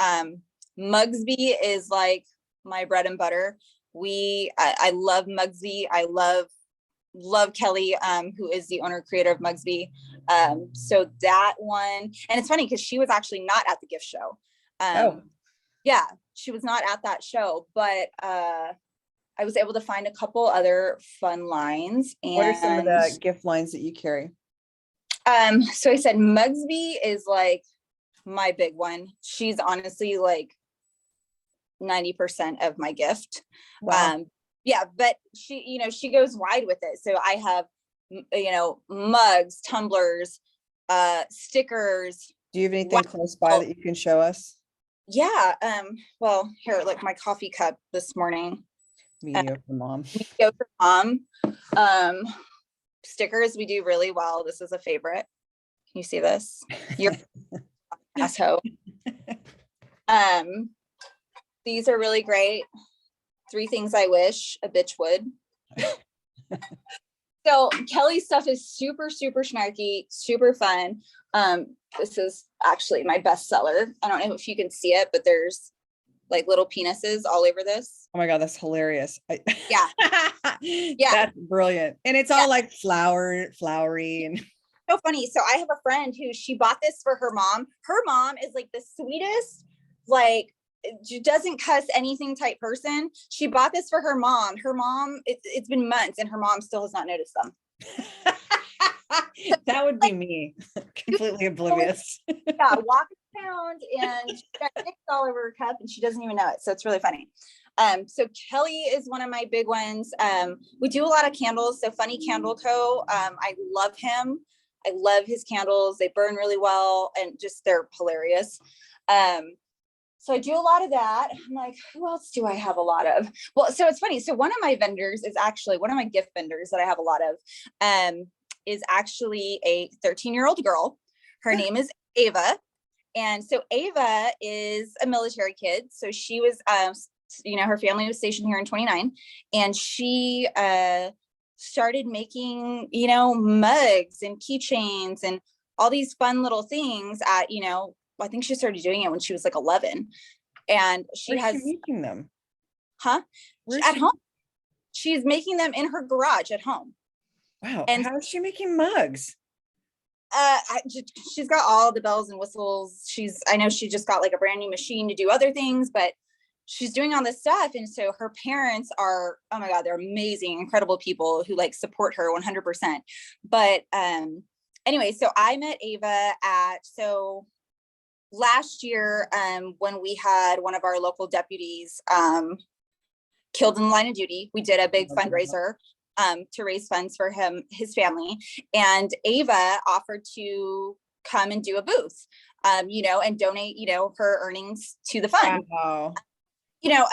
Mugsby is like my bread and butter. I love Mugsby. I love Kelly, who is the owner creator of Mugsby. So that one, and it's funny because she was actually not at the gift show. Yeah, she was not at that show, but I was able to find a couple other fun lines. And
what are some of the gift lines that you carry?
So I said Mugsby is like my big one. She's honestly like 90% of my gift.
Wow.
Yeah, but she goes wide with it. So I have, mugs, tumblers, stickers.
Do you have anything close by that you can show us?
Yeah. Well, here, like my coffee cup this morning.
Mediocre mom.
Mediocre mom. Stickers we do really well. This is a favorite. Can you see this? You're asshole. These are really great. 3 things I wish a bitch would. So Kelly's stuff is super, super snarky, super fun. This is actually my best seller. I don't know if you can see it, but there's like little penises all over this.
Oh my God, that's hilarious.
Yeah.
Yeah. That's brilliant. And it's all like flowery and
so funny. So I have a friend who she bought this for her mom. Her mom is like the sweetest, like she doesn't cuss anything type person. She bought this for her mom. Her mom, it's been months and her mom still has not noticed them.
That would be me. Completely oblivious.
Yeah, walking around and she's got dicks all over her cup and she doesn't even know it. So it's really funny. So Kelly is one of my big ones. We do a lot of candles. So Funny Candle Co. I love him. I love his candles. They burn really well and just they're hilarious. So I do a lot of that. I'm like, who else do I have a lot of? Well, so it's funny. So one of my vendors is actually one of my gift vendors that I have a lot of, is actually a 13-year-old girl. Her name is Ava. And so Ava is a military kid. So she was, her family was stationed here in 29. And she started making, mugs and keychains and all these fun little things at, I think she started doing it when she was like 11. And
Where's she making them?
Huh? At home. She's making them in her garage at home.
Wow. And how is she making mugs?
She's got all the bells and whistles. I know she just got like a brand new machine to do other things, but she's doing all this stuff. And so her parents are, oh my God, they're amazing, incredible people who like support her 100%. But anyway, so I met Ava last year, when we had one of our local deputies killed in the line of duty, we did a big fundraiser to raise funds for his family. And Ava offered to come and do a booth, and donate, her earnings to the fund.
Wow.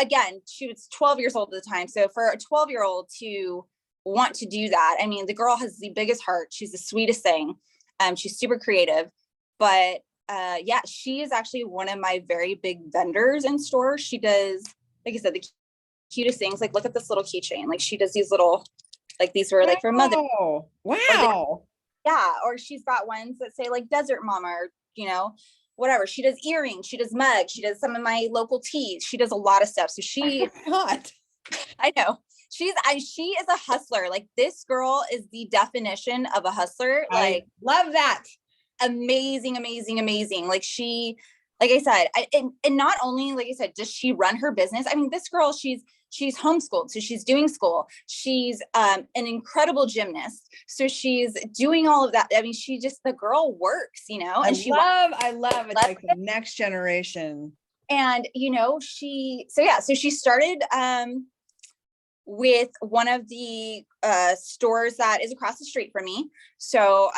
Again, she was 12 years old at the time. So for a 12-year-old to want to do that, I mean, the girl has the biggest heart. She's the sweetest thing. She's super creative, but yeah, she is actually one of my very big vendors in stores. She does, like I said, the cutest things. Like, look at this little keychain. Like, she does these little, like, these were like for mother.
Wow.
Or she's got ones that say like Desert Mama, or whatever. She does earrings. She does mugs. She does some of my local teas. She does a lot of stuff. So I know. She is a hustler. Like, this girl is the definition of a hustler. Like,
love that.
Amazing. Like, like I said, and not only, like I said, does she run her business? I mean, this girl, she's homeschooled. So she's doing school. She's an incredible gymnast. So she's doing all of that. I mean, the girl works, and
I love it. Like the next generation.
And, so she started, with one of the stores that is across the street from me. So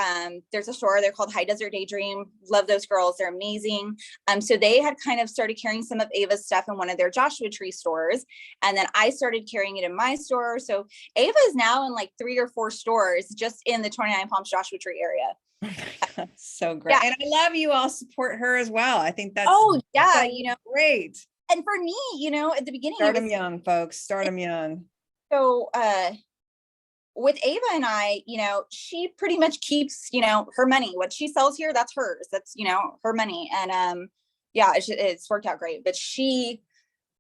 there's a store, they're called High Desert Daydream. Love those girls, they're amazing. So they had kind of started carrying some of Ava's stuff in one of their Joshua Tree stores. And then I started carrying it in my store. So Ava is now in like 3 or 4 stores just in the 29 Palms Joshua Tree area.
Oh my God, so great. Yeah. And I love you all support her as well. I think that's
so
great.
And for me, at the beginning,
start them young, folks. Start them young.
So with Ava and I, she pretty much keeps, her money. What she sells here, that's hers. That's, her money. And it's worked out great. But she,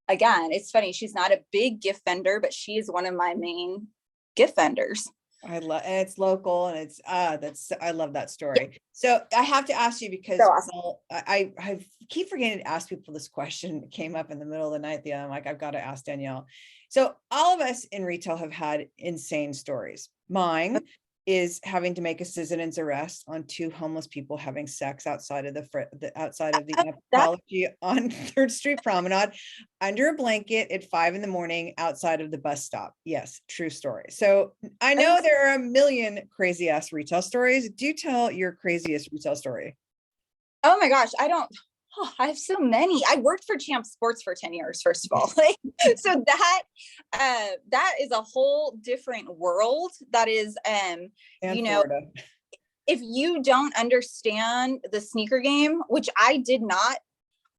again, it's funny. She's not a big gift vendor, but she is one of my main gift vendors.
I love, and it's local, and it's I love that story. Yeah. So I have to ask you because
so awesome.
I keep forgetting to ask people this question. It came up in the middle of the night. I'm like, I've got to ask Danielle. So all of us in retail have had insane stories. Mine is having to make a citizen's arrest on 2 homeless people having sex outside of the apology on 3rd Street Promenade under a blanket at 5 a.m. outside of the bus stop. Yes, true story. So I know there are a million crazy ass retail stories. Do tell your craziest retail story.
Oh my gosh, I have so many. I worked for Champ Sports for 10 years, first of all. So that is a whole different world. That is,
Florida.
If you don't understand the sneaker game, which I did not.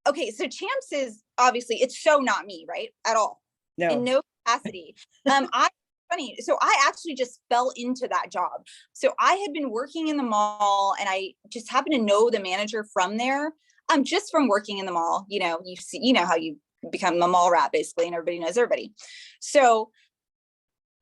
Okay, so Champs is obviously, it's so not me, right? At all.
No.
In no capacity. Funny. So I actually just fell into that job. So I had been working in the mall and I just happened to know the manager from there. I'm just from working in the mall, you see, how you become a mall rat basically, and everybody knows everybody. So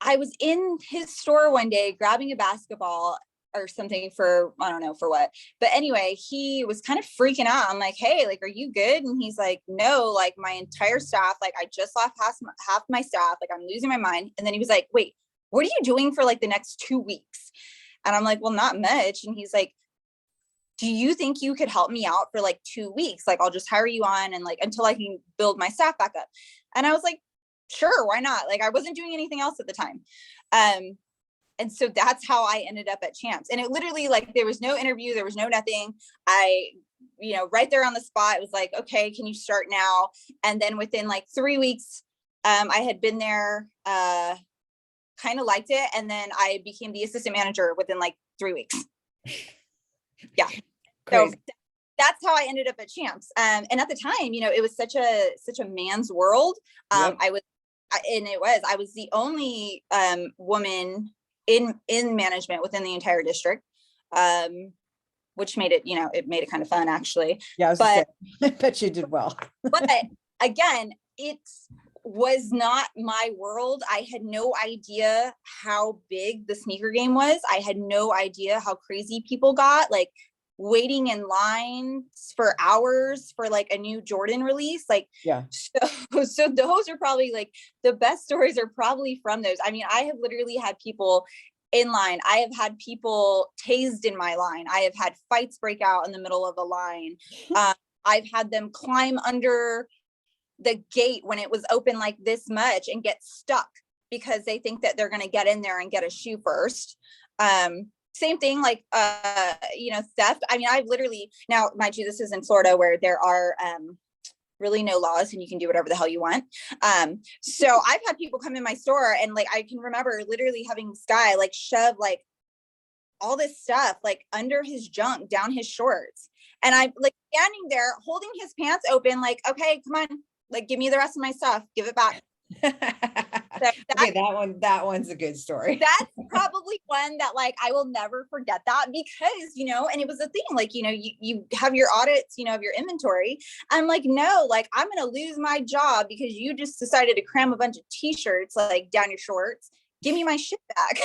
I was in his store one day grabbing a basketball or something for, I don't know for what, but anyway, he was kind of freaking out. I'm like, hey, like, are you good? And he's like, no, like my entire staff, like I just lost half my staff, like I'm losing my mind. And then he was like, wait, what are you doing for like the next 2 weeks? And I'm like, well, not much. And he's like, do you think you could help me out for like 2 weeks? Like, I'll just hire you on and like, until I can build my staff back up. And I was like, sure, why not? Like, I wasn't doing anything else at the time. And so that's how I ended up at Champs. And it literally, like, there was no interview, there was no nothing. I, right there on the spot, it was like, okay, can you start now? And then within like 3 weeks, I had been there, kind of liked it. And then I became the assistant manager within like 3 weeks. Yeah. Crazy. So that's how I ended up at Champs. And at the time, it was such a man's world. Yep. I was the only woman in management within the entire district, which made it, it made it kind of fun actually.
Yeah, I bet you did well.
But again, it was not my world. I had no idea how big the sneaker game was. I had no idea how crazy people got, like waiting in lines for hours for like a new Jordan release. Like, yeah. So those are probably like the best stories are probably from those. I mean, I have literally had people in line. I have had people tased in my line. I have had fights break out in the middle of a line. I've had them climb under the gate when it was open like this much and get stuck because they think that they're going to get in there and get a shoe first. Same thing, like, theft. I mean, I've literally, now, mind you, this is in Florida where there are really no laws and you can do whatever the hell you want. So I've had people come in my store and like, I can remember literally having this guy like shove like all this stuff like under his junk, down his shorts. And I'm like standing there holding his pants open, like, okay, come on, like, give me the rest of my stuff, give it back. So
okay, that one's a good story.
That's probably one that like I will never forget that because and it was a thing like you have your audits of your inventory. I'm like, no, like I'm gonna lose my job because you just decided to cram a bunch of t-shirts like down your shorts. Give me my shit back.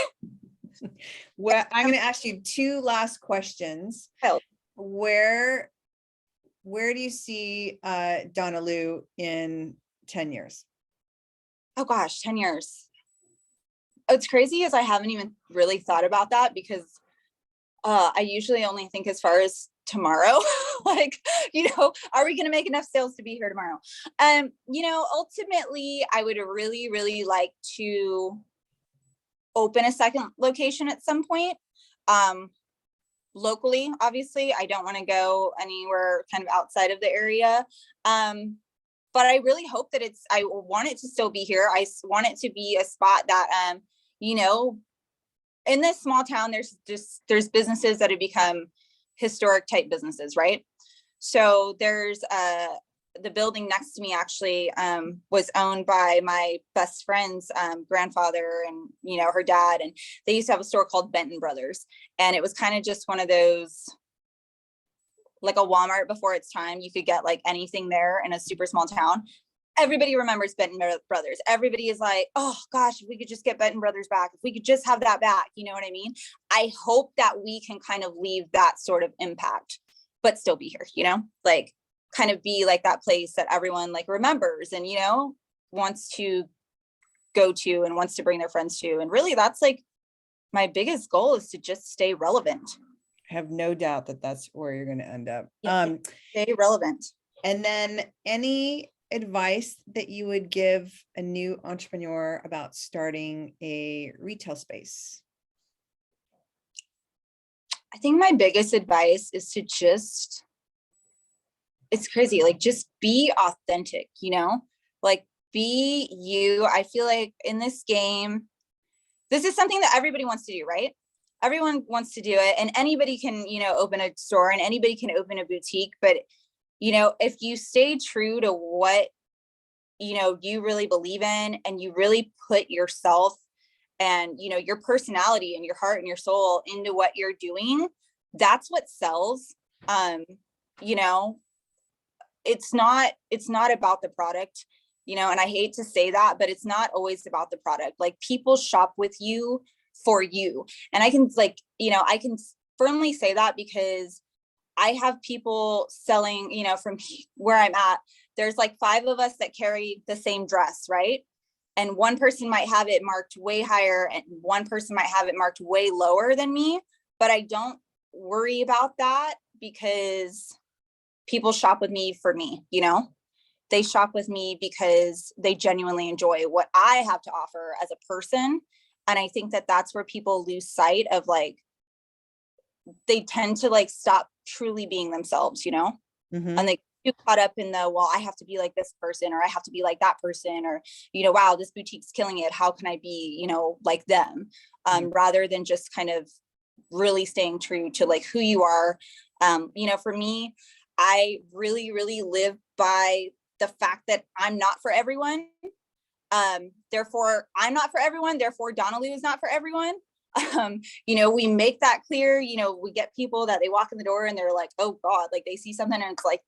Well, I'm gonna ask you 2 last questions.
Oh.
Where do you see Donna Lou in 10 years?
Oh gosh, 10 years. What's crazy is I haven't even really thought about that because I usually only think as far as tomorrow? Like, are we going to make enough sales to be here tomorrow? Ultimately, I would really, really like to open a second location at some point. Locally, obviously, I don't want to go anywhere kind of outside of the area. But I really hope that I want it to still be here. I want it to be a spot that, in this small town, there's businesses that have become historic type businesses, right? So there's the building next to me actually was owned by my best friend's grandfather and, her dad. And they used to have a store called Benton Brothers. And it was kind of just one of those, like a Walmart before its time. You could get like anything there in a super small town. Everybody remembers Benton Brothers. Everybody is like, oh gosh, if we could just get Benton Brothers back, if we could just have that back, you know what I mean? I hope that we can kind of leave that sort of impact, but still be here, like kind of be like that place that everyone like remembers and, wants to go to and wants to bring their friends to. And really that's like my biggest goal, is to just stay relevant.
I have no doubt that that's where you're going to end up.
Stay relevant.
And then any advice that you would give a new entrepreneur about starting a retail space?
I think my biggest advice is to it's crazy, like just be authentic, like be you. I feel like in this game, this is something that everybody wants to do, right? Everyone wants to do it, and anybody can, open a store and anybody can open a boutique. But, if you stay true to what, you really believe in, and you really put yourself and, your personality and your heart and your soul into what you're doing, that's what sells. It's not about the product, and I hate to say that, but it's not always about the product. Like, people shop with you for you. And I can I can firmly say that because I have people selling, from where I'm at, there's like 5 of us that carry the same dress, right? And one person might have it marked way higher and one person might have it marked way lower than me, but I don't worry about that because people shop with me for me, they shop with me because they genuinely enjoy what I have to offer as a person. And I think that that's where people lose sight of, like, they tend to like stop truly being themselves,
Mm-hmm.
and they get caught up in the, well, I have to be like this person, or I have to be like that person, or, wow, this boutique's killing it, how can I be, like them? Rather than just kind of really staying true to like who you are. For me, I really, really live by the fact that I'm not for everyone. Therefore I'm not for everyone. Therefore Donna Lou is not for everyone. We make that clear. We get people that they walk in the door and they're like, oh God, like they see something and it's like,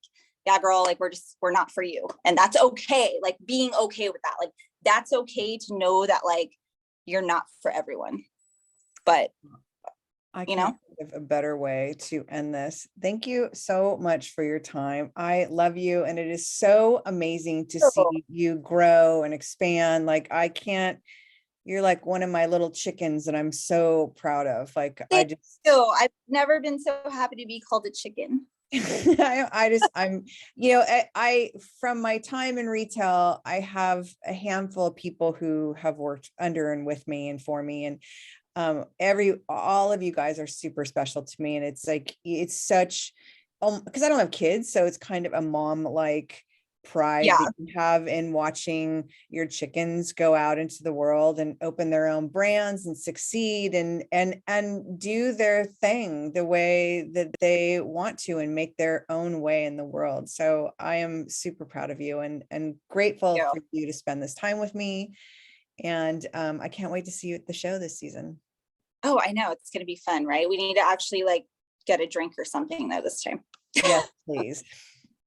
yeah, girl, like we're not for you. And that's okay. Like being okay with that. Like that's okay to know that like you're not for everyone. But
I can't think of a better way to end this. Thank you so much for your time. I love you. And it is so amazing to see you grow and expand. Like you're like one of my little chickens that I'm so proud of. Like I've
never been so happy to be called a chicken.
I'm, from my time in retail, I have a handful of people who have worked under and with me and for me. And all of you guys are super special to me. And it's like, it's such, because I don't have kids. So it's kind of a mom like pride that you have in watching your chickens go out into the world and open their own brands and succeed and do their thing the way that they want to and make their own way in the world. So I am super proud of you and grateful for you to spend this time with me. And I can't wait to see you at the show this season.
Oh, I know. It's going to be fun, right? We need to actually like get a drink or something though this time.
Yes, please.